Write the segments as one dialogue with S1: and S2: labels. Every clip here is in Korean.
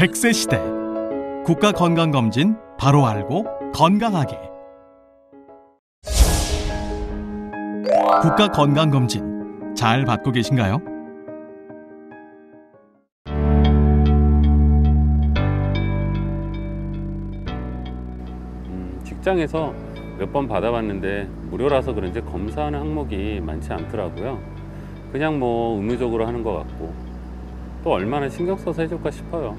S1: 100세 시대 국가건강검진 바로 알고 건강하게. 국가건강검진 잘 받고 계신가요?
S2: 직장에서 몇 번 받아봤는데 무료라서 그런지 검사하는 항목이 많지 않더라고요. 그냥 뭐 의무적으로 하는 것 같고, 또 얼마나 신경 써서 해줄까 싶어요.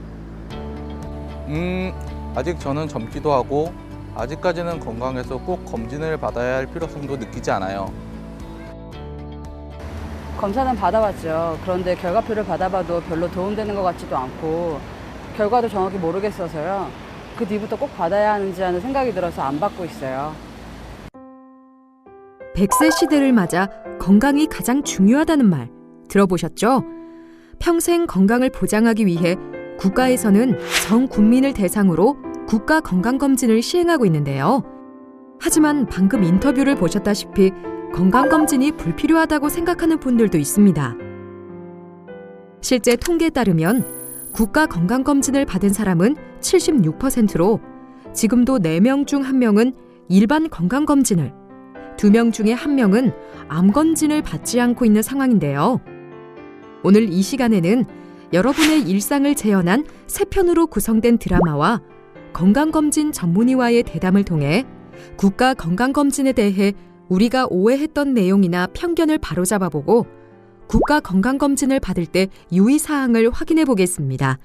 S3: 아직 저는 젊기도 하고 아직까지는 건강해서 꼭 검진을 받아야 할 필요성도 느끼지 않아요.
S4: 검사는 받아봤죠. 그런데 결과표를 받아봐도 별로 도움되는 것 같지도 않고 결과도 정확히 모르겠어서요. 그 뒤부터 꼭 받아야 하는지 하는 생각이 들어서 안 받고 있어요.
S5: 100세 시대를 맞아 건강이 가장 중요하다는 말 들어보셨죠? 평생 건강을 보장하기 위해 국가에서는 전 국민을 대상으로 국가 건강검진을 시행하고 있는데요. 하지만 방금 인터뷰를 보셨다시피 건강검진이 불필요하다고 생각하는 분들도 있습니다. 실제 통계에 따르면 국가 건강검진을 받은 사람은 76%로 지금도 4명 중 1명은 일반 건강검진을, 2명 중에 1명은 암검진을 받지 않고 있는 상황인데요. 오늘 이 시간에는 여러분의 일상을 재현한 3편으로 구성된 드라마와 건강검진 전문의와의 대담을 통해 국가 건강검진에 대해 우리가 오해했던 내용이나 편견을 바로잡아보고 국가 건강검진을 받을 때 유의사항을 확인해 보겠습니다.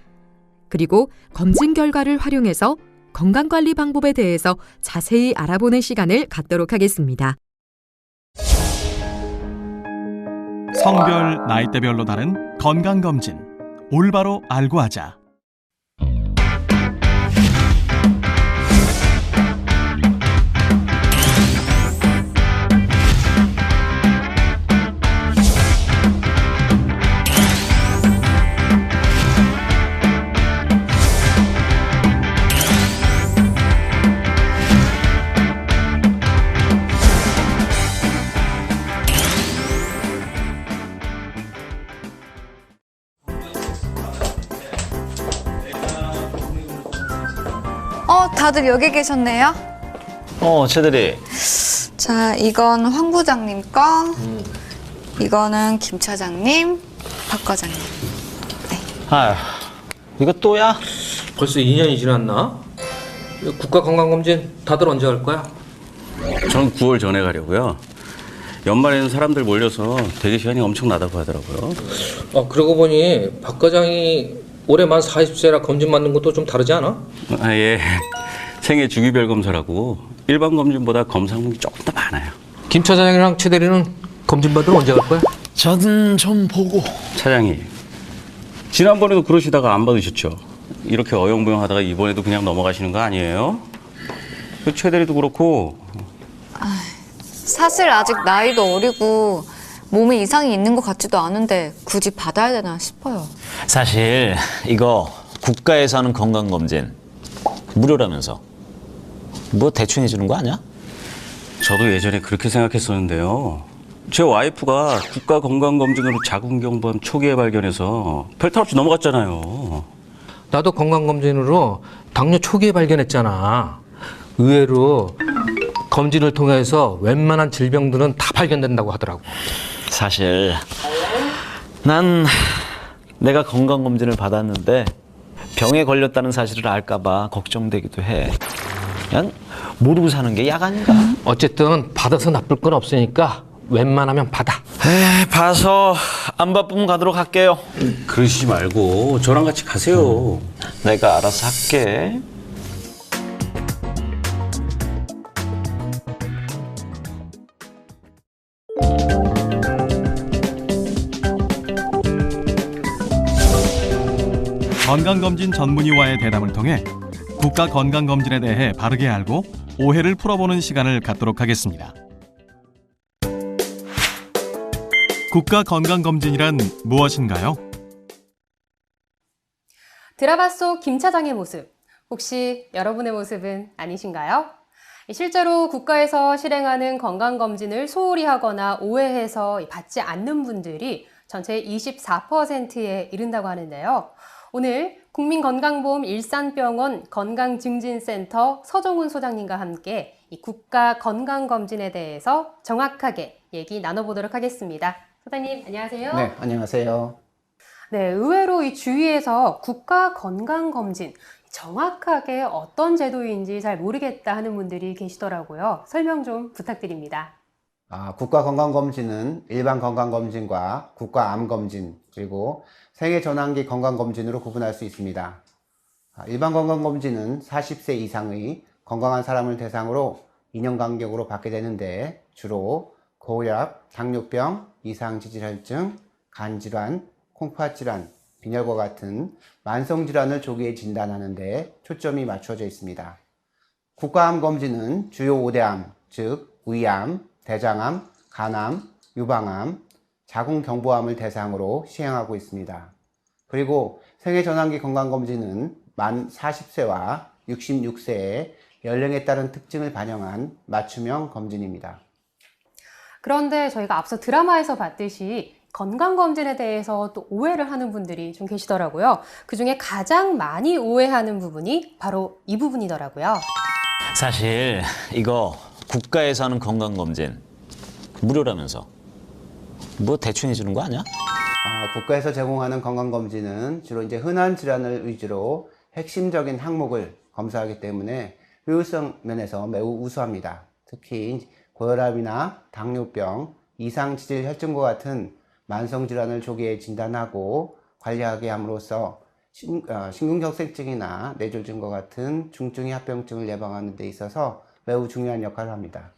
S5: 그리고 검진 결과를 활용해서 건강관리 방법에 대해서 자세히 알아보는 시간을 갖도록 하겠습니다.
S1: 성별, 나이대별로 다른 건강검진 올바로 알고 하자.
S6: 다들 여기 계셨네요.
S7: 최대리.
S6: 자, 이건 황 부장님 거, 이거는 김 차장님, 박 과장님. 네.
S7: 아휴, 이거 또야?
S8: 벌써 2년이 지났나? 국가건강검진 다들 언제 갈 거야?
S2: 전 9월 전에 가려고요. 연말에는 사람들 몰려서 대기 시간이 엄청나다고 하더라고요.
S8: 그러고 보니 박 과장이 올해 만 40세라 검진 받는 것도 좀 다르지 않아?
S2: 예. 생애 주기별 검사라고 일반 검진보다 검사 항목이 조금 더 많아요.
S8: 김 차장이랑 최 대리는 검진 받으러 언제 갈 거야?
S7: 저는 좀 보고.
S2: 차장님, 지난번에도 그러시다가 안 받으셨죠? 이렇게 어영부영하다가 이번에도 그냥 넘어가시는 거 아니에요? 그 최 대리도 그렇고.
S6: 사실 아직 나이도 어리고 몸에 이상이 있는 것 같지도 않은데 굳이 받아야 되나 싶어요.
S7: 사실 이거 국가에서 하는 건강검진 무료라면서 뭐 대충 해주는 거 아니야?
S2: 저도 예전에 그렇게 생각했었는데요. 제 와이프가 국가건강검진으로 자궁경부암 초기에 발견해서 별탈 없이 넘어갔잖아요.
S8: 나도 건강검진으로 당뇨 초기에 발견했잖아. 의외로 검진을 통해서 웬만한 질병들은 다 발견된다고 하더라고.
S7: 사실 난 내가 건강검진을 받았는데 병에 걸렸다는 사실을 알까봐 걱정되기도 해. 그냥 모르고 사는 게 약 아닌가?
S8: 어쨌든 받아서 나쁠 건 없으니까 웬만하면 받아.
S7: 봐서 안 바쁘면 가도록 할게요.
S2: 그러시지 말고 저랑 같이 가세요.
S7: 내가 알아서 할게.
S1: 건강검진 전문의와의 대담을 통해 국가건강검진에 대해 바르게 알고 오해를 풀어보는 시간을 갖도록 하겠습니다. 국가건강검진이란 무엇인가요?
S9: 드라마 속 김 차장의 모습, 혹시 여러분의 모습은 아니신가요? 실제로 국가에서 실행하는 건강검진을 소홀히 하거나 오해해서 받지 않는 분들이 전체의 24%에 이른다고 하는데요. 오늘 국민건강보험 일산병원 건강증진센터 서정훈 소장님과 함께 이 국가 건강검진에 대해서 정확하게 얘기 나눠보도록 하겠습니다. 소장님, 안녕하세요.
S10: 네, 안녕하세요.
S9: 네, 의외로 이 주위에서 국가 건강검진 정확하게 어떤 제도인지 잘 모르겠다 하는 분들이 계시더라고요. 설명 좀 부탁드립니다.
S10: 국가건강검진은 일반 건강검진과 국가암검진 그리고 생애전환기 건강검진으로 구분할 수 있습니다. 일반 건강검진은 40세 이상의 건강한 사람을 대상으로 2년 간격으로 받게 되는데 주로 고혈압, 당뇨병, 이상지질혈증, 간질환, 콩팥질환, 빈혈과 같은 만성질환을 조기에 진단하는 데 초점이 맞춰져 있습니다. 국가암검진은 주요 5대암, 즉 위암, 대장암, 간암, 유방암, 자궁경부암을 대상으로 시행하고 있습니다. 그리고 생애전환기 건강검진은 만 40세와 66세의 연령에 따른 특징을 반영한 맞춤형 검진입니다.
S9: 그런데 저희가 앞서 드라마에서 봤듯이 건강검진에 대해서 또 오해를 하는 분들이 좀 계시더라고요. 그중에 가장 많이 오해하는 부분이 바로 이 부분이더라고요.
S7: 사실 이거 국가에서 하는 건강검진 무료라면서 뭐 대충 해주는 거 아니야?
S10: 국가에서 제공하는 건강검진은 주로 이제 흔한 질환을 위주로 핵심적인 항목을 검사하기 때문에 효율성 면에서 매우 우수합니다. 특히 고혈압이나 당뇨병, 이상지질혈증과 같은 만성질환을 조기에 진단하고 관리하게 함으로써 심근경색증이나 뇌졸중과 같은 중증의 합병증을 예방하는 데 있어서 매우 중요한 역할을 합니다.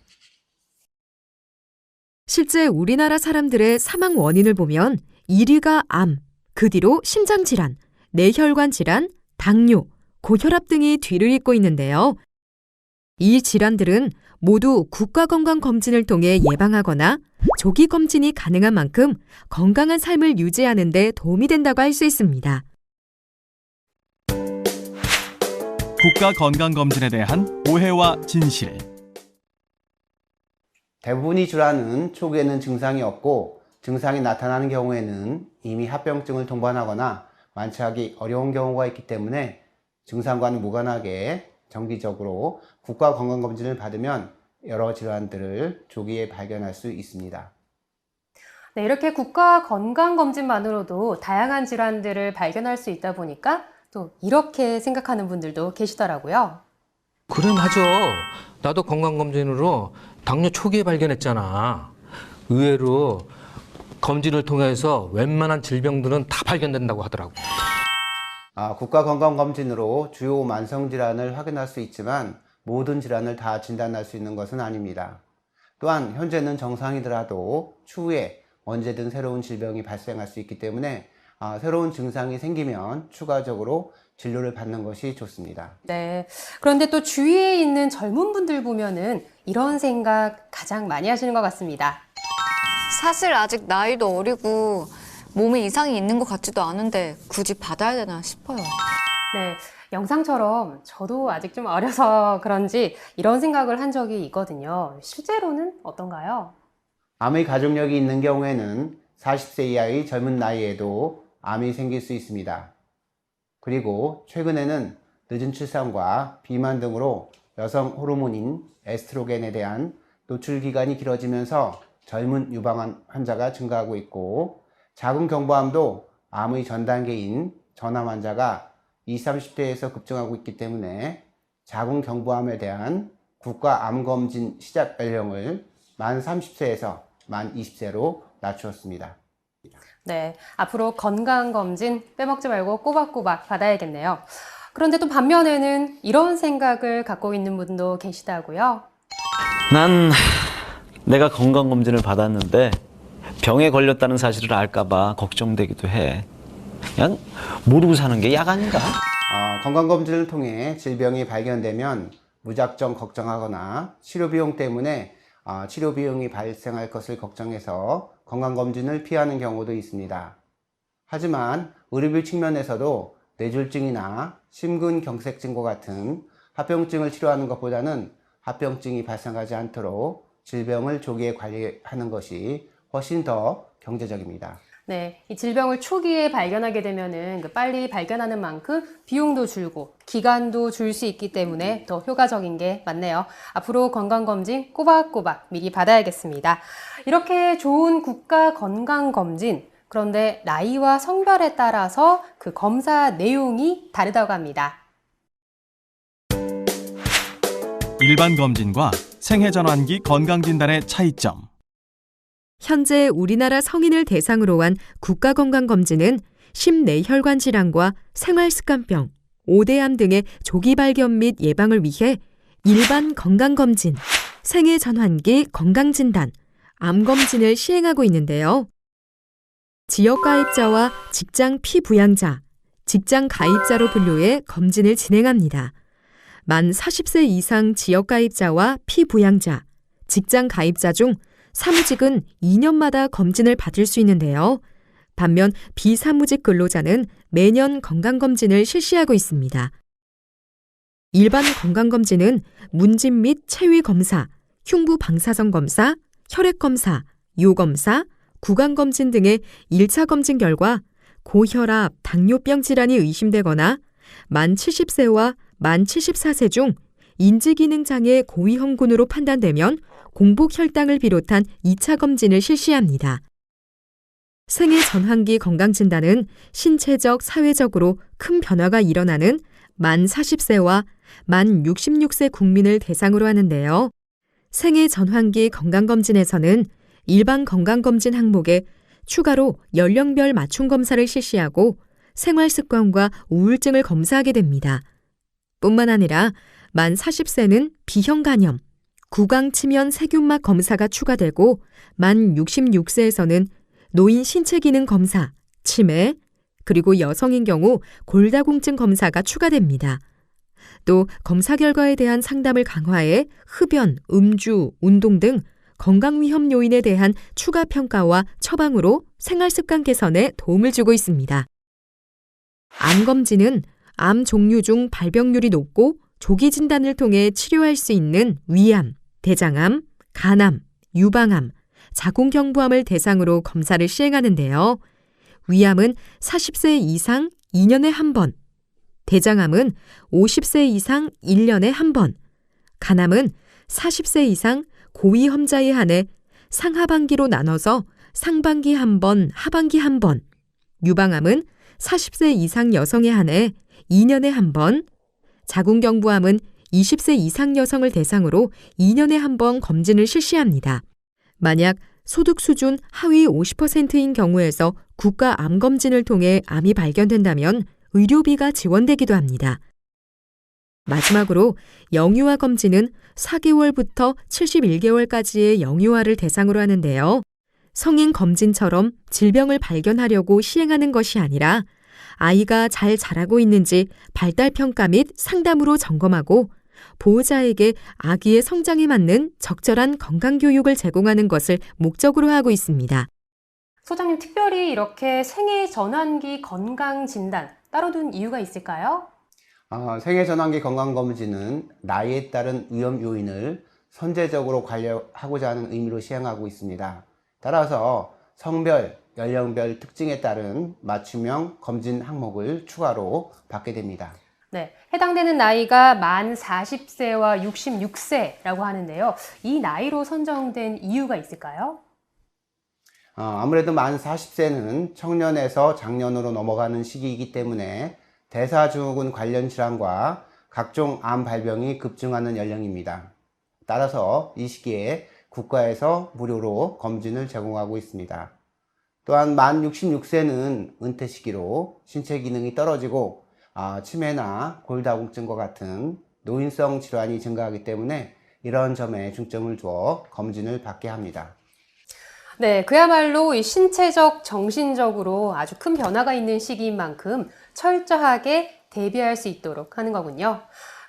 S5: 실제 우리나라 사람들의 사망 원인을 보면 1위가 암, 그 뒤로 심장질환, 뇌혈관 질환, 당뇨, 고혈압 등이 뒤를 잇고 있는데요. 이 질환들은 모두 국가건강검진을 통해 예방하거나 조기검진이 가능한 만큼 건강한 삶을 유지하는 데 도움이 된다고 할 수 있습니다.
S1: 국가 건강검진에 대한 오해와 진실.
S10: 대부분의 질환은 초기에는 증상이 없고 증상이 나타나는 경우에는 이미 합병증을 동반하거나 완치하기 어려운 경우가 있기 때문에 증상과는 무관하게 정기적으로 국가건강검진을 받으면 여러 질환들을 조기에 발견할 수 있습니다.
S9: 네, 이렇게 국가건강검진만으로도 다양한 질환들을 발견할 수 있다 보니까 또 이렇게 생각하는 분들도 계시더라고요.
S8: 그래, 맞아. 나도 건강검진으로 당뇨 초기에 발견했잖아. 의외로 검진을 통해서 웬만한 질병들은 다 발견된다고 하더라고.
S10: 국가건강검진으로 주요 만성질환을 확인할 수 있지만 모든 질환을 다 진단할 수 있는 것은 아닙니다. 또한 현재는 정상이더라도 추후에 언제든 새로운 질병이 발생할 수 있기 때문에 새로운 증상이 생기면 추가적으로 진료를 받는 것이 좋습니다.
S9: 네. 그런데 또 주위에 있는 젊은 분들 보면은 이런 생각 가장 많이 하시는 것 같습니다.
S6: 사실 아직 나이도 어리고 몸에 이상이 있는 것 같지도 않은데 굳이 받아야 되나 싶어요.
S9: 네. 영상처럼 저도 아직 좀 어려서 그런지 이런 생각을 한 적이 있거든요. 실제로는 어떤가요?
S10: 암의 가족력이 있는 경우에는 40세 이하의 젊은 나이에도 암이 생길 수 있습니다. 그리고 최근에는 늦은 출산과 비만 등으로 여성 호르몬인 에스트로겐에 대한 노출 기간이 길어지면서 젊은 유방암 환자가 증가하고 있고 자궁경부암도 암의 전 단계인 전암 환자가 20, 30대에서 급증하고 있기 때문에 자궁경부암에 대한 국가암검진 시작 연령을 만 30세에서 만 20세로 낮추었습니다.
S9: 네, 앞으로 건강검진 빼먹지 말고 꼬박꼬박 받아야겠네요. 그런데 또 반면에는 이런 생각을 갖고 있는 분도 계시다고요?
S7: 난 내가 건강검진을 받았는데 병에 걸렸다는 사실을 알까봐 걱정되기도 해. 그냥 모르고 사는 게 약 아닌가?
S10: 건강검진을 통해 질병이 발견되면 무작정 걱정하거나 치료비용 때문에 치료비용이 발생할 것을 걱정해서 건강검진을 피하는 경우도 있습니다. 하지만 의료비 측면에서도 뇌졸중이나 심근경색증과 같은 합병증을 치료하는 것보다는 합병증이 발생하지 않도록 질병을 조기에 관리하는 것이 훨씬 더 경제적입니다.
S9: 네, 이 질병을 초기에 발견하게 되면은 빨리 발견하는 만큼 비용도 줄고 기간도 줄 수 있기 때문에 더 효과적인 게 맞네요. 앞으로 건강검진 꼬박꼬박 미리 받아야겠습니다. 이렇게 좋은 국가 건강검진, 그런데 나이와 성별에 따라서 그 검사 내용이 다르다고 합니다.
S1: 일반 검진과 생애전환기 건강진단의 차이점.
S5: 현재 우리나라 성인을 대상으로 한 국가건강검진은 심내혈관 질환과 생활습관병, 5대암 등의 조기 발견 및 예방을 위해 일반 건강검진, 생애전환기 건강진단, 암검진을 시행하고 있는데요. 지역가입자와 직장 피부양자, 직장 가입자로 분류해 검진을 진행합니다. 만 40세 이상 지역가입자와 피부양자, 직장 가입자 중 사무직은 2년마다 검진을 받을 수 있는데요. 반면 비사무직 근로자는 매년 건강검진을 실시하고 있습니다. 일반 건강검진은 문진 및 체위검사, 흉부 방사선 검사, 혈액검사, 요검사, 구강검진 등의 1차 검진 결과 고혈압, 당뇨병 질환이 의심되거나 만 70세와 만 74세 중 인지기능장애 고위험군으로 판단되면 공복혈당을 비롯한 2차 검진을 실시합니다. 생애전환기 건강진단은 신체적, 사회적으로 큰 변화가 일어나는 만 40세와 만 66세 국민을 대상으로 하는데요. 생애전환기 건강검진에서는 일반 건강검진 항목에 추가로 연령별 맞춤 검사를 실시하고 생활습관과 우울증을 검사하게 됩니다. 뿐만 아니라 만 40세는 비형 간염, 구강치면 세균막 검사가 추가되고 만 66세에서는 노인 신체기능 검사, 치매, 그리고 여성인 경우 골다공증 검사가 추가됩니다. 또 검사 결과에 대한 상담을 강화해 흡연, 음주, 운동 등 건강위험 요인에 대한 추가 평가와 처방으로 생활습관 개선에 도움을 주고 있습니다. 암검진은 암 종류 중 발병률이 높고 조기 진단을 통해 치료할 수 있는 위암, 대장암, 간암, 유방암, 자궁경부암을 대상으로 검사를 시행하는데요. 위암은 40세 이상 2년에 한 번, 대장암은 50세 이상 1년에 한 번, 간암은 40세 이상 고위험자에 한해 상하반기로 나눠서 상반기 한 번, 하반기 한 번, 유방암은 40세 이상 여성에 한해 2년에 한 번, 자궁경부암은 20세 이상 여성을 대상으로 2년에 한 번 검진을 실시합니다. 만약 소득 수준 하위 50%인 경우에서 국가 암검진을 통해 암이 발견된다면 의료비가 지원되기도 합니다. 마지막으로 영유아 검진은 4개월부터 71개월까지의 영유아를 대상으로 하는데요. 성인 검진처럼 질병을 발견하려고 시행하는 것이 아니라 아이가 잘 자라고 있는지 발달평가 및 상담으로 점검하고 보호자에게 아기의 성장에 맞는 적절한 건강교육을 제공하는 것을 목적으로 하고 있습니다.
S9: 소장님, 특별히 이렇게 생애전환기 건강진단 따로 둔 이유가 있을까요?
S10: 생애전환기 건강검진은 나이에 따른 위험 요인을 선제적으로 관리하고자 하는 의미로 시행하고 있습니다. 따라서 성별, 연령별 특징에 따른 맞춤형 검진 항목을 추가로 받게 됩니다.
S9: 네, 해당되는 나이가 만 40세와 66세라고 하는데요. 이 나이로 선정된 이유가 있을까요?
S10: 아무래도 만 40세는 청년에서 장년으로 넘어가는 시기이기 때문에 대사증후군 관련 질환과 각종 암 발병이 급증하는 연령입니다. 따라서 이 시기에 국가에서 무료로 검진을 제공하고 있습니다. 또한 만 66세는 은퇴 시기로 신체 기능이 떨어지고 치매나 골다공증과 같은 노인성 질환이 증가하기 때문에 이런 점에 중점을 두어 검진을 받게 합니다.
S9: 네, 그야말로 이 신체적, 정신적으로 아주 큰 변화가 있는 시기인 만큼 철저하게 대비할 수 있도록 하는 거군요.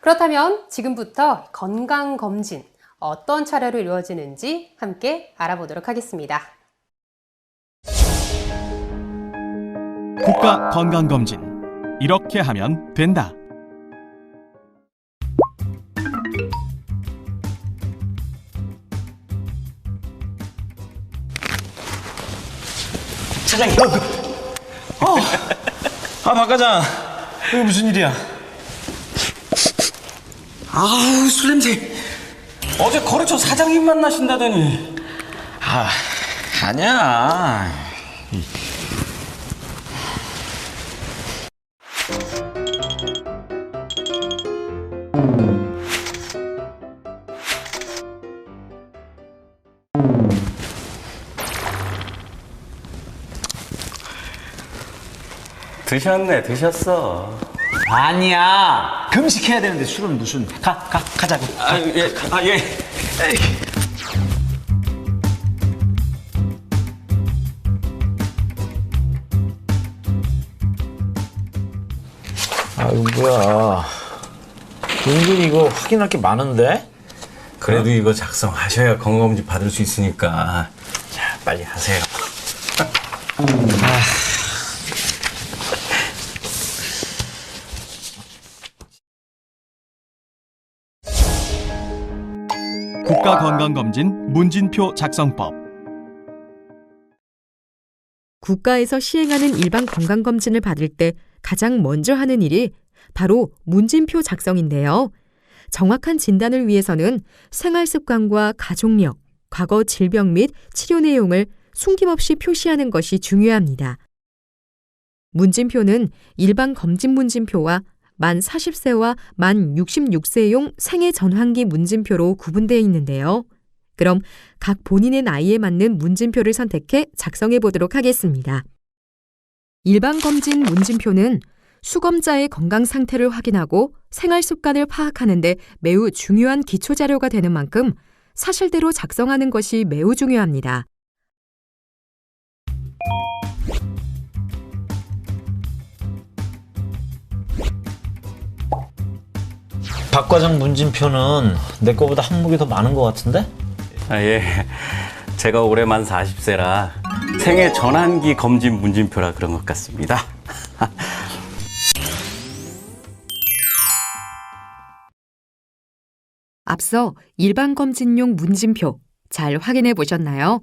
S9: 그렇다면 지금부터 건강검진, 어떤 차례로 이루어지는지 함께 알아보도록 하겠습니다.
S1: 국가 건강검진. 이렇게 하면 된다.
S7: 차장님. 박 과장. 여기 무슨 일이야? 아우, 술 냄새. 어제 거래처 사장님 만나신다더니. 아니야.
S2: 드셨어.
S7: 아니야. 금식해야 되는데 술은 무슨. 가자고. 예.
S11: 이거 뭐야. 은근히 이거 확인할 게 많은데? 그래도 이거 작성하셔야 건강검진 받을 수 있으니까. 자, 빨리 하세요.
S1: 국가건강검진 문진표 작성법.
S5: 국가에서 시행하는 일반 건강검진을 받을 때 가장 먼저 하는 일이 바로 문진표 작성인데요. 정확한 진단을 위해서는 생활습관과 가족력, 과거 질병 및 치료 내용을 숨김없이 표시하는 것이 중요합니다. 문진표는 일반 검진 문진표와 만 40세와 만 66세용 생애 전환기 문진표로 구분되어 있는데요. 그럼 각 본인의 나이에 맞는 문진표를 선택해 작성해 보도록 하겠습니다. 일반 검진 문진표는 수검자의 건강 상태를 확인하고 생활 습관을 파악하는 데 매우 중요한 기초 자료가 되는 만큼 사실대로 작성하는 것이 매우 중요합니다.
S11: 박 과장 문진표는 내 거보다 항목이 더 많은 것 같은데?
S2: 예. 제가 올해 만 40세라 생애 전환기 검진 문진표라 그런 것 같습니다.
S5: 앞서 일반 검진용 문진표 잘 확인해 보셨나요?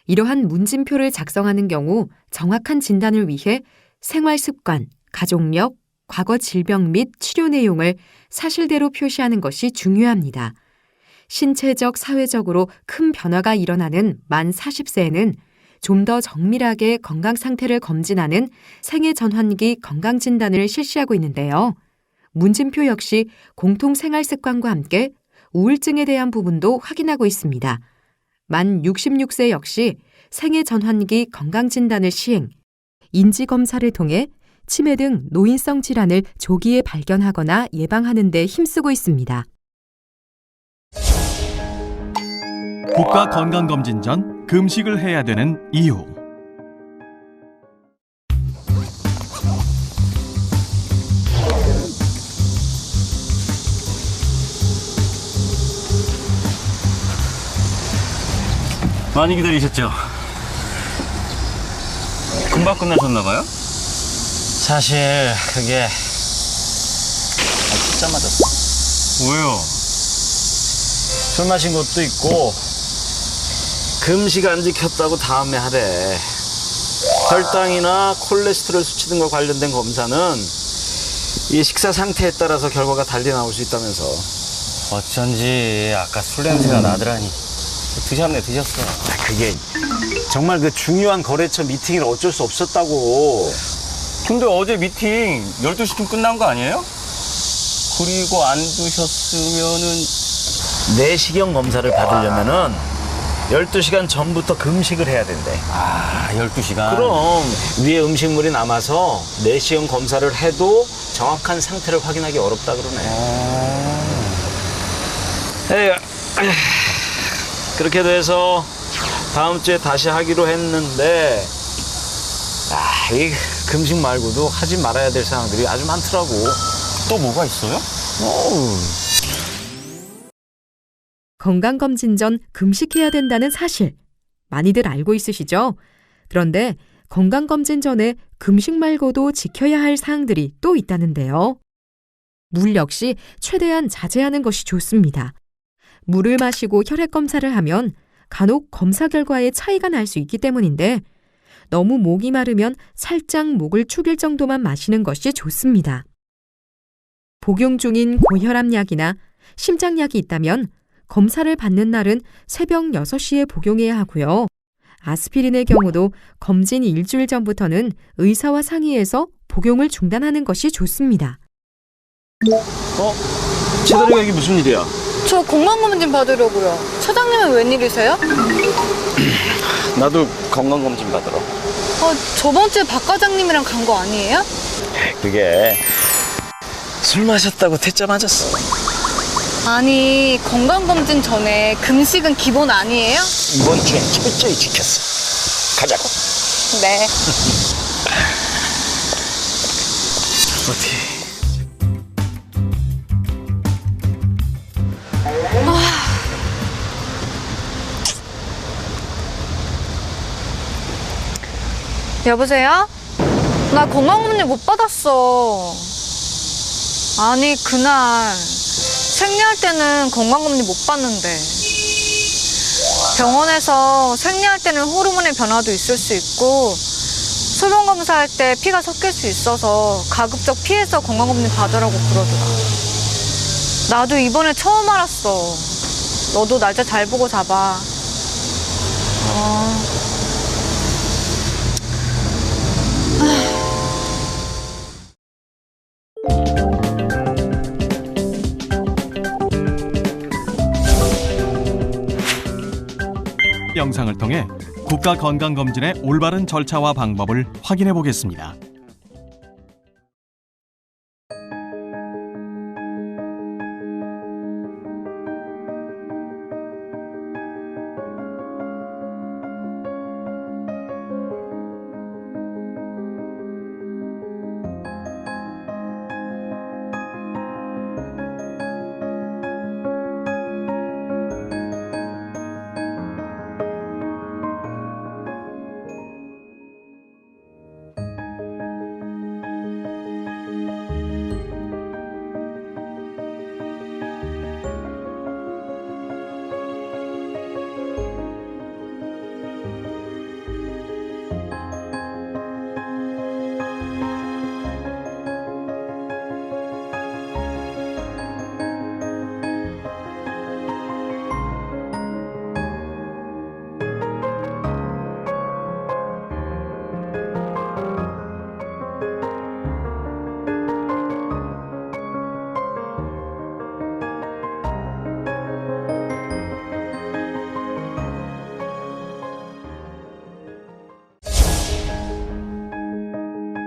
S5: 이러한 문진표를 작성하는 경우 정확한 진단을 위해 생활 습관, 가족력, 과거 질병 및 치료 내용을 사실대로 표시하는 것이 중요합니다. 신체적, 사회적으로 큰 변화가 일어나는 만 40세에는 좀 더 정밀하게 건강 상태를 검진하는 생애 전환기 건강진단을 실시하고 있는데요. 문진표 역시 공통 생활 습관과 함께 우울증에 대한 부분도 확인하고 있습니다. 만 66세 역시 생애 전환기 건강진단을 시행, 인지검사를 통해 치매 등 노인성 질환을 조기에 발견하거나 예방하는 데 힘쓰고 있습니다.
S1: 국가건강검진 전 금식을 해야 되는 이유.
S2: 많이 기다리셨죠? 금방 끝나셨나 봐요?
S11: 사실 그게 진짜 맞았어.
S2: 왜요?
S11: 술 마신 것도 있고 금식 안 지켰다고 다음에 하래. 혈당이나 콜레스테롤 수치 등과 관련된 검사는 이 식사 상태에 따라서 결과가 달리 나올 수 있다면서.
S7: 어쩐지 아까 술 냄새가 나더라니. 드셨어.
S11: 그게 정말 그 중요한 거래처 미팅을 어쩔 수 없었다고.
S2: 근데 어제 미팅 12시쯤 끝난 거 아니에요? 그리고 안 드셨으면은
S11: 내시경 검사를 받으려면은 12시간 전부터 금식을 해야 된대.
S2: 12시간?
S11: 그럼 위에 음식물이 남아서 내시경 검사를 해도 정확한 상태를 확인하기 어렵다 그러네. 그렇게 돼서 다음 주에 다시 하기로 했는데 이 금식 말고도 하지 말아야 될 사항들이 아주 많더라고.
S2: 또 뭐가 있어요?
S5: 건강검진 전 금식해야 된다는 사실 많이들 알고 있으시죠? 그런데 건강검진 전에 금식 말고도 지켜야 할 사항들이 또 있다는데요. 물 역시 최대한 자제하는 것이 좋습니다. 물을 마시고 혈액 검사를 하면 간혹 검사 결과에 차이가 날 수 있기 때문인데 너무 목이 마르면 살짝 목을 축일 정도만 마시는 것이 좋습니다. 복용 중인 고혈압약이나 심장약이 있다면 검사를 받는 날은 새벽 6시에 복용해야 하고요. 아스피린의 경우도 검진 일주일 전부터는 의사와 상의해서 복용을 중단하는 것이 좋습니다.
S7: 제대로 여기 무슨 일이야?
S6: 저 건강검진 받으려고요. 차장님은 웬일이세요?
S7: 나도 건강검진 받으러.
S6: 저번 주에 박 과장님이랑 간 거 아니에요?
S7: 그게 술 마셨다고 퇴짜 맞았어.
S6: 아니, 건강검진 전에 금식은 기본 아니에요?
S7: 이번 주엔 철저히 지켰어. 가자고.
S6: 네.
S7: 어디?
S6: 여보세요? 나 건강검진 못 받았어. 아니, 그날 생리할 때는 건강검진 못 받는데 병원에서 생리할 때는 호르몬의 변화도 있을 수 있고 소변 검사할 때 피가 섞일 수 있어서 가급적 피해서 건강검진 받으라고 그러더라. 나도 이번에 처음 알았어. 너도 날짜 잘 보고 잡아.
S1: 영상을 통해 국가건강검진의 올바른 절차와 방법을 확인해 보겠습니다.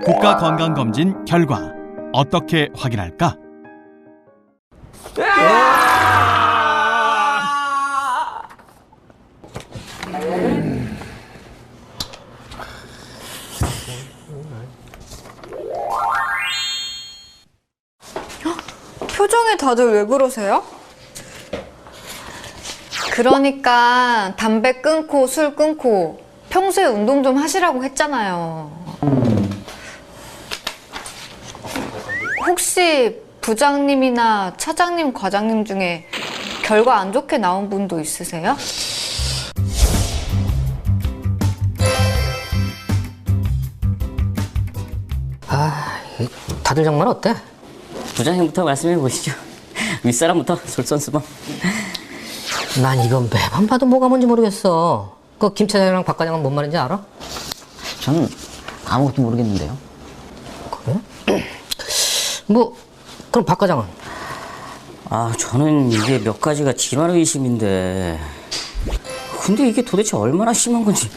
S1: 국가건강검진 결과 어떻게 확인할까?
S6: 표정이 다들 왜 그러세요? 그러니까 담배 끊고 술 끊고 평소에 운동 좀 하시라고 했잖아요. 혹시 부장님이나 차장님, 과장님 중에 결과 안 좋게 나온 분도 있으세요?
S12: 다들 정말 어때?
S13: 부장님부터 말씀해 보시죠. 윗사람부터 솔선수범.
S12: 난 이거 매번 봐도 뭐가 뭔지 모르겠어. 그 김 차장이랑 박 과장은 뭔 말인지 알아?
S13: 저는 아무것도 모르겠는데요.
S12: 그래? 그럼 박 과장은?
S13: 저는 이게 몇 가지가 질환 의심인데 근데 이게 도대체 얼마나 심한 건지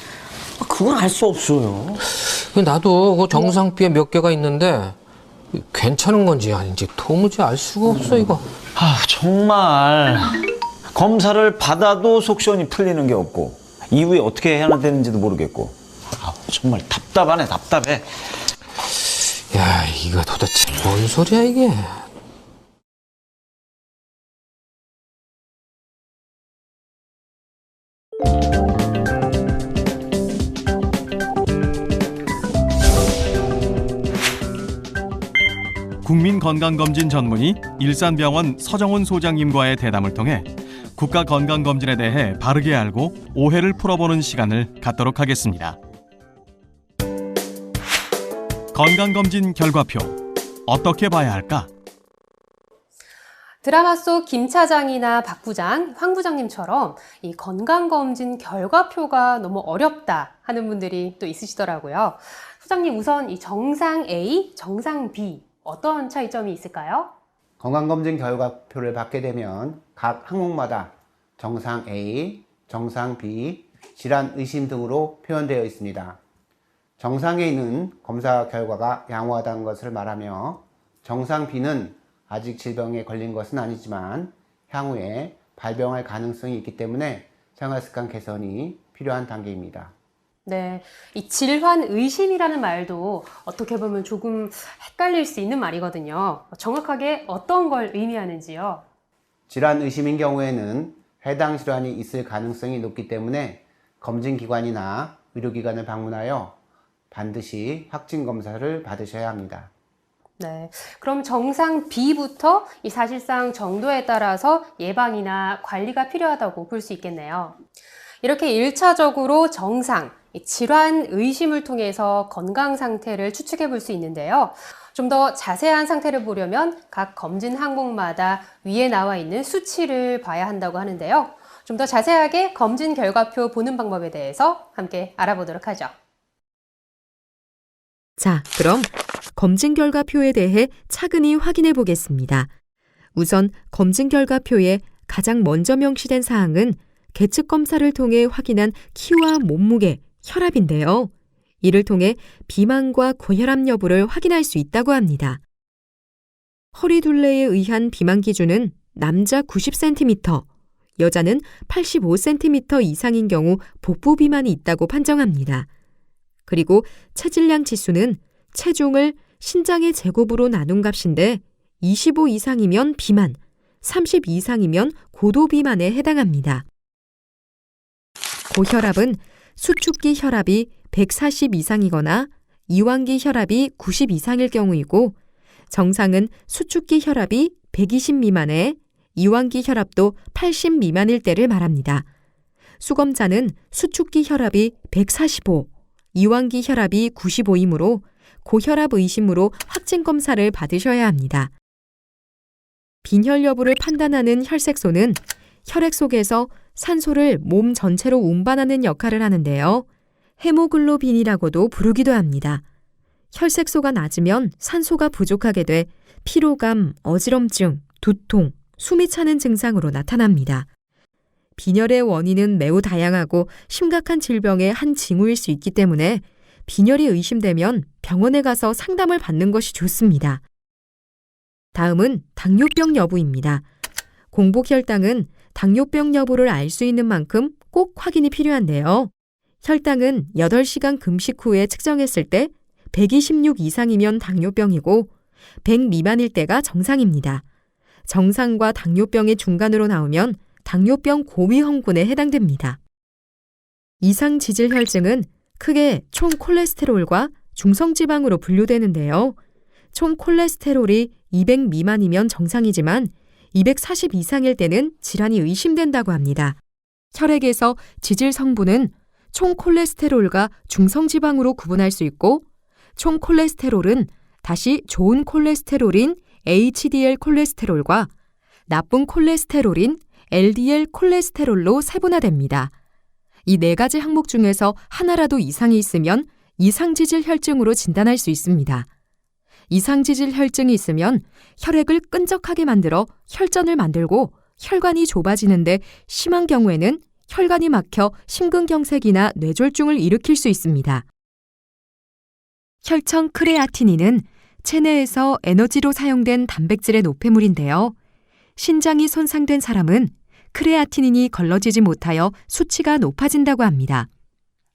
S13: 그걸 알 수 없어요.
S8: 나도 그 정상비에 몇 개가 있는데 괜찮은 건지 아닌지 도무지 알 수가 없어 이거.
S7: 정말 검사를 받아도 속 시원히 풀리는 게 없고 이후에 어떻게 해야 되는지도 모르겠고 정말 답답하네. 답답해.
S8: 야, 이거 도대체 뭔 소리야 이게.
S1: 국민건강검진 전문의 일산병원 서정훈 소장님과의 대담을 통해 국가건강검진에 대해 바르게 알고 오해를 풀어보는 시간을 갖도록 하겠습니다. 건강검진 결과표 어떻게 봐야 할까?
S9: 드라마 속 김 차장이나 박 부장, 황 부장님처럼 이 건강검진 결과표가 너무 어렵다 하는 분들이 또 있으시더라고요. 소장님, 우선 이 정상 A, 정상 B 어떤 차이점이 있을까요?
S10: 건강검진 결과표를 받게 되면 각 항목마다 정상 A, 정상 B, 질환 의심 등으로 표현되어 있습니다. 정상 A는 검사 결과가 양호하다는 것을 말하며, 정상 B는 아직 질병에 걸린 것은 아니지만 향후에 발병할 가능성이 있기 때문에 생활습관 개선이 필요한 단계입니다.
S9: 네, 이 질환 의심이라는 말도 어떻게 보면 조금 헷갈릴 수 있는 말이거든요. 정확하게 어떤 걸 의미하는지요?
S10: 질환 의심인 경우에는 해당 질환이 있을 가능성이 높기 때문에 검진기관이나 의료기관을 방문하여 반드시 확진 검사를 받으셔야 합니다.
S9: 네, 그럼 정상 B부터 이 사실상 정도에 따라서 예방이나 관리가 필요하다고 볼 수 있겠네요. 이렇게 1차적으로 정상, 질환 의심을 통해서 건강 상태를 추측해 볼 수 있는데요. 좀 더 자세한 상태를 보려면 각 검진 항목마다 위에 나와 있는 수치를 봐야 한다고 하는데요. 좀 더 자세하게 검진 결과표 보는 방법에 대해서 함께 알아보도록 하죠.
S5: 자, 그럼 검진 결과표에 대해 차근히 확인해 보겠습니다. 우선 검진 결과표에 가장 먼저 명시된 사항은 계측 검사를 통해 확인한 키와 몸무게, 혈압인데요. 이를 통해 비만과 고혈압 여부를 확인할 수 있다고 합니다. 허리 둘레에 의한 비만 기준은 남자 90cm, 여자는 85cm 이상인 경우 복부 비만이 있다고 판정합니다. 그리고 체질량 지수는 체중을 신장의 제곱으로 나눈 값인데 25 이상이면 비만, 30 이상이면 고도 비만에 해당합니다. 고혈압은 수축기 혈압이 140 이상이거나 이완기 혈압이 90 이상일 경우이고, 정상은 수축기 혈압이 120 미만에 이완기 혈압도 80 미만일 때를 말합니다. 수검자는 수축기 혈압이 145, 이완기 혈압이 95이므로 고혈압 의심으로 확진 검사를 받으셔야 합니다. 빈혈 여부를 판단하는 혈색소는 혈액 속에서 산소를 몸 전체로 운반하는 역할을 하는데요. 헤모글로빈이라고도 부르기도 합니다. 혈색소가 낮으면 산소가 부족하게 돼 피로감, 어지럼증, 두통, 숨이 차는 증상으로 나타납니다. 빈혈의 원인은 매우 다양하고 심각한 질병의 한 징후일 수 있기 때문에 빈혈이 의심되면 병원에 가서 상담을 받는 것이 좋습니다. 다음은 당뇨병 여부입니다. 공복혈당은 당뇨병 여부를 알 수 있는 만큼 꼭 확인이 필요한데요. 혈당은 8시간 금식 후에 측정했을 때 126 이상이면 당뇨병이고 100 미만일 때가 정상입니다. 정상과 당뇨병의 중간으로 나오면 당뇨병 고위험군에 해당됩니다. 이상지질혈증은 크게 총 콜레스테롤과 중성지방으로 분류되는데요. 총 콜레스테롤이 200 미만이면 정상이지만 240 이상일 때는 질환이 의심된다고 합니다. 혈액에서 지질 성분은 총 콜레스테롤과 중성지방으로 구분할 수 있고, 총 콜레스테롤은 다시 좋은 콜레스테롤인 HDL 콜레스테롤과 나쁜 콜레스테롤인 LDL 콜레스테롤로 세분화됩니다. 이 4가지 항목 중에서 하나라도 이상이 있으면 이상지질 혈증으로 진단할 수 있습니다. 이상지질 혈증이 있으면 혈액을 끈적하게 만들어 혈전을 만들고 혈관이 좁아지는데 심한 경우에는 혈관이 막혀 심근경색이나 뇌졸중을 일으킬 수 있습니다. 혈청 크레아티닌은 체내에서 에너지로 사용된 단백질의 노폐물인데요. 신장이 손상된 사람은 크레아티닌이 걸러지지 못하여 수치가 높아진다고 합니다.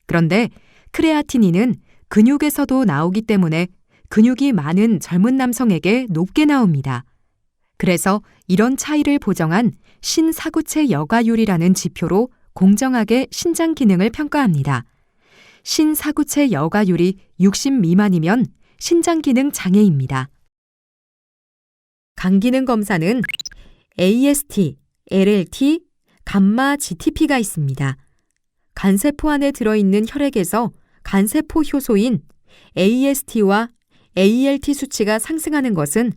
S5: 그런데 크레아티닌은 근육에서도 나오기 때문에 근육이 많은 젊은 남성에게 높게 나옵니다. 그래서 이런 차이를 보정한 신사구체 여과율이라는 지표로 공정하게 신장 기능을 평가합니다. 신사구체 여과율이 60 미만이면 신장 기능 장애입니다. 간 기능 검사는 AST, LLT, 감마 GTP가 있습니다. 간세포 안에 들어있는 혈액에서 간세포 효소인 AST와 ALT 수치가 상승하는 것은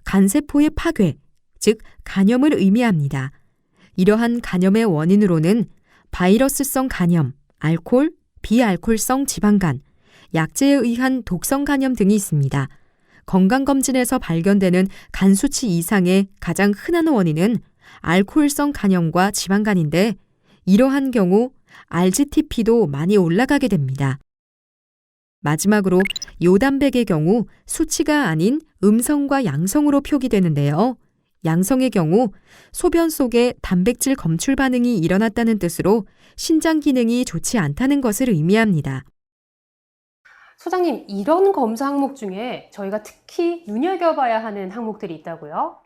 S5: 간세포의 파괴, 즉 간염을 의미합니다. 이러한 간염의 원인으로는 바이러스성 간염, 알코올, 비알코올성 지방간, 약제에 의한 독성 간염 등이 있습니다. 건강검진에서 발견되는 간 수치 이상의 가장 흔한 원인은 알코올성 간염과 지방간인데 이러한 경우 RGTP도 많이 올라가게 됩니다. 마지막으로 요단백의 경우 수치가 아닌 음성과 양성으로 표기되는데요. 양성의 경우 소변 속에 단백질 검출 반응이 일어났다는 뜻으로 신장 기능이 좋지 않다는 것을 의미합니다.
S9: 소장님, 이런 검사 항목 중에 저희가 특히 눈여겨봐야 하는 항목들이 있다고요?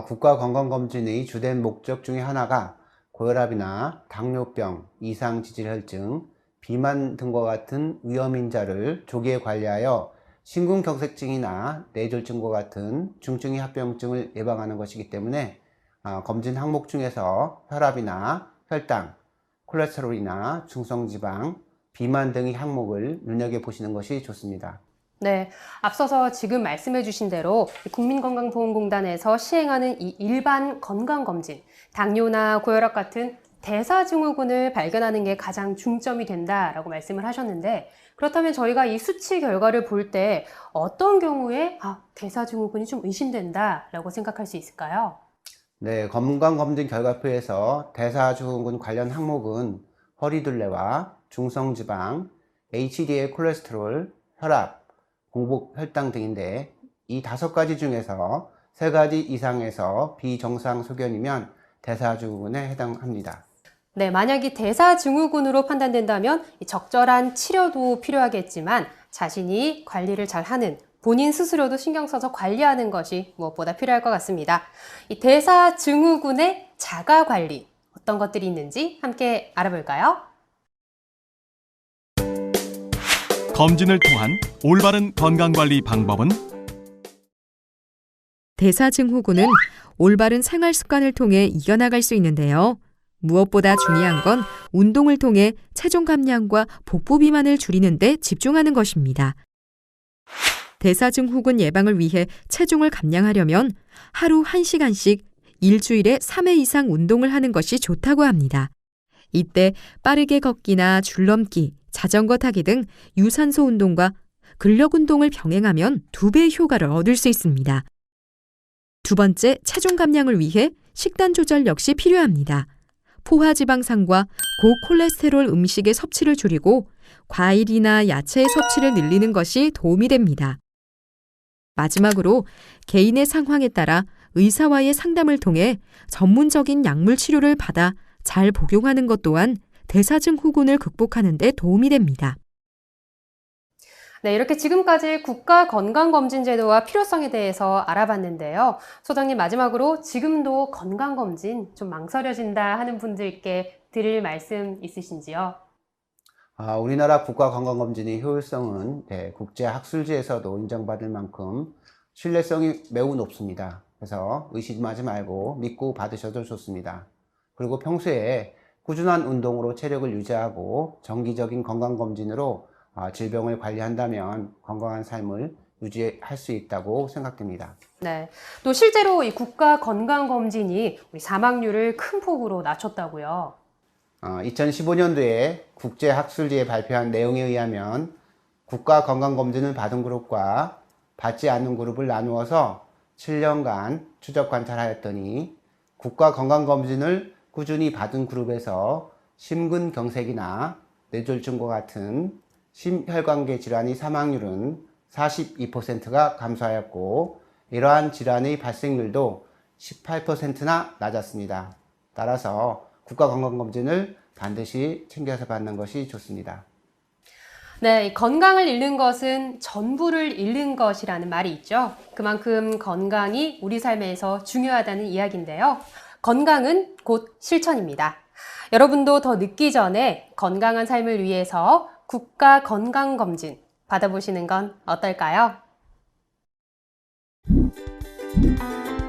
S10: 국가건강검진의 주된 목적 중에 하나가 고혈압이나 당뇨병, 이상지질혈증, 비만 등과 같은 위험인자를 조기에 관리하여 심근경색증이나 뇌졸중과 같은 중증의 합병증을 예방하는 것이기 때문에 검진 항목 중에서 혈압이나 혈당, 콜레스테롤이나 중성지방, 비만 등의 항목을 눈여겨보시는 것이 좋습니다.
S9: 네, 앞서서 지금 말씀해 주신 대로 국민건강보험공단에서 시행하는 이 일반 건강검진, 당뇨나 고혈압 같은 대사증후군을 발견하는 게 가장 중점이 된다라고 말씀을 하셨는데, 그렇다면 저희가 이 수치 결과를 볼 때 어떤 경우에 대사증후군이 좀 의심된다라고 생각할 수 있을까요?
S10: 네, 건강검진 결과표에서 대사증후군 관련 항목은 허리둘레와 중성지방, HDL 콜레스테롤, 혈압, 공복 혈당 등인데 이 5가지 중에서 3가지 이상에서 비정상 소견이면 대사증후군에 해당합니다.
S9: 네, 만약에 대사증후군으로 판단된다면 적절한 치료도 필요하겠지만 자신이 관리를 잘하는 본인 스스로도 신경 써서 관리하는 것이 무엇보다 필요할 것 같습니다. 이 대사증후군의 자가관리, 어떤 것들이 있는지 함께 알아볼까요?
S1: 검진을 통한 올바른 건강관리 방법은
S5: 대사증후군은 올바른 생활 습관을 통해 이겨나갈 수 있는데요. 무엇보다 중요한 건 운동을 통해 체중 감량과 복부 비만을 줄이는 데 집중하는 것입니다. 대사증후군 예방을 위해 체중을 감량하려면 하루 1시간씩 일주일에 3회 이상 운동을 하는 것이 좋다고 합니다. 이때 빠르게 걷기나 줄넘기, 자전거 타기 등 유산소 운동과 근력 운동을 병행하면 2배의 효과를 얻을 수 있습니다. 두 번째, 체중 감량을 위해 식단 조절 역시 필요합니다. 포화지방산과 고콜레스테롤 음식의 섭취를 줄이고 과일이나 야채의 섭취를 늘리는 것이 도움이 됩니다. 마지막으로 개인의 상황에 따라 의사와의 상담을 통해 전문적인 약물 치료를 받아 잘 복용하는 것 또한 대사증후군을 극복하는 데 도움이 됩니다.
S9: 네, 이렇게 지금까지 국가건강검진 제도와 필요성에 대해서 알아봤는데요. 소장님, 마지막으로 지금도 건강검진 좀 망설여진다 하는 분들께 드릴 말씀 있으신지요?
S10: 우리나라 국가건강검진의 효율성은 국제학술지에서도 인정받을 만큼 신뢰성이 매우 높습니다. 그래서 의심하지 말고 믿고 받으셔도 좋습니다. 그리고 평소에 꾸준한 운동으로 체력을 유지하고 정기적인 건강검진으로 질병을 관리한다면 건강한 삶을 유지할 수 있다고 생각됩니다.
S9: 네, 또 실제로 이 국가건강검진이 우리 사망률을 큰 폭으로 낮췄다고요?
S10: 2015년도에 국제학술지에 발표한 내용에 의하면 국가건강검진을 받은 그룹과 받지 않는 그룹을 나누어서 7년간 추적 관찰하였더니 국가건강검진을 꾸준히 받은 그룹에서 심근경색이나 뇌졸중과 같은 심혈관계 질환의 사망률은 42%가 감소하였고 이러한 질환의 발생률도 18%나 낮았습니다. 따라서 국가건강검진을 반드시 챙겨서 받는 것이 좋습니다.
S9: 네, 건강을 잃는 것은 전부를 잃는 것이라는 말이 있죠. 그만큼 건강이 우리 삶에서 중요하다는 이야기인데요. 건강은 곧 실천입니다. 여러분도 더 늦기 전에 건강한 삶을 위해서 국가건강검진 받아보시는 건 어떨까요?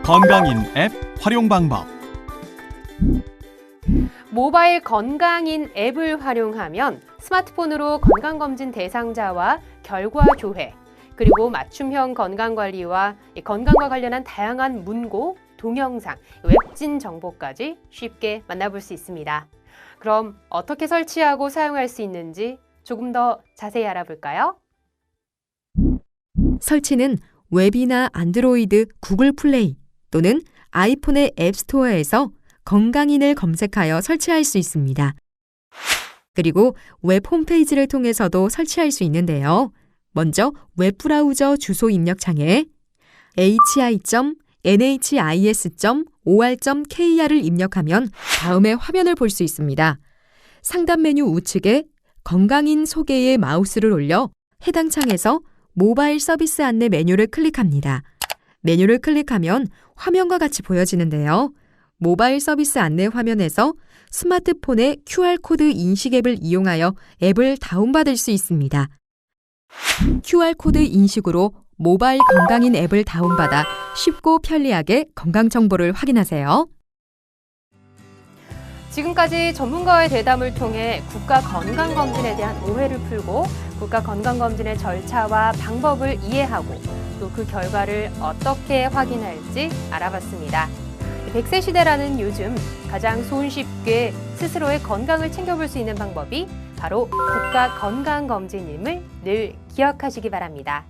S1: 건강인 앱 활용 방법.
S9: 모바일 건강인 앱을 활용하면 스마트폰으로 건강검진 대상자와 결과 조회, 그리고 맞춤형 건강관리와 이 건강과 관련한 다양한 문구, 동영상, 웹진 정보까지 쉽게 만나볼 수 있습니다. 그럼 어떻게 설치하고 사용할 수 있는지 조금 더 자세히 알아볼까요?
S5: 설치는 웹이나 안드로이드, 구글 플레이 또는 아이폰의 앱스토어에서 건강인을 검색하여 설치할 수 있습니다. 그리고 웹 홈페이지를 통해서도 설치할 수 있는데요. 먼저 웹브라우저 주소 입력창에 hi.nhis.or.kr을 입력하면 다음의 화면을 볼 수 있습니다. 상단 메뉴 우측에 건강인 소개에 마우스를 올려 해당 창에서 모바일 서비스 안내 메뉴를 클릭합니다. 메뉴를 클릭하면 화면과 같이 보여지는데요. 모바일 서비스 안내 화면에서 스마트폰의 QR코드 인식 앱을 이용하여 앱을 다운받을 수 있습니다. QR코드 인식으로 모바일 건강인 앱을 다운받아 쉽고 편리하게 건강정보를 확인하세요.
S9: 지금까지 전문가의 대담을 통해 국가건강검진에 대한 오해를 풀고 국가건강검진의 절차와 방법을 이해하고 또 그 결과를 어떻게 확인할지 알아봤습니다. 100세 시대라는 요즘 가장 손쉽게 스스로의 건강을 챙겨볼 수 있는 방법이 바로 국가건강검진임을 늘 기억하시기 바랍니다.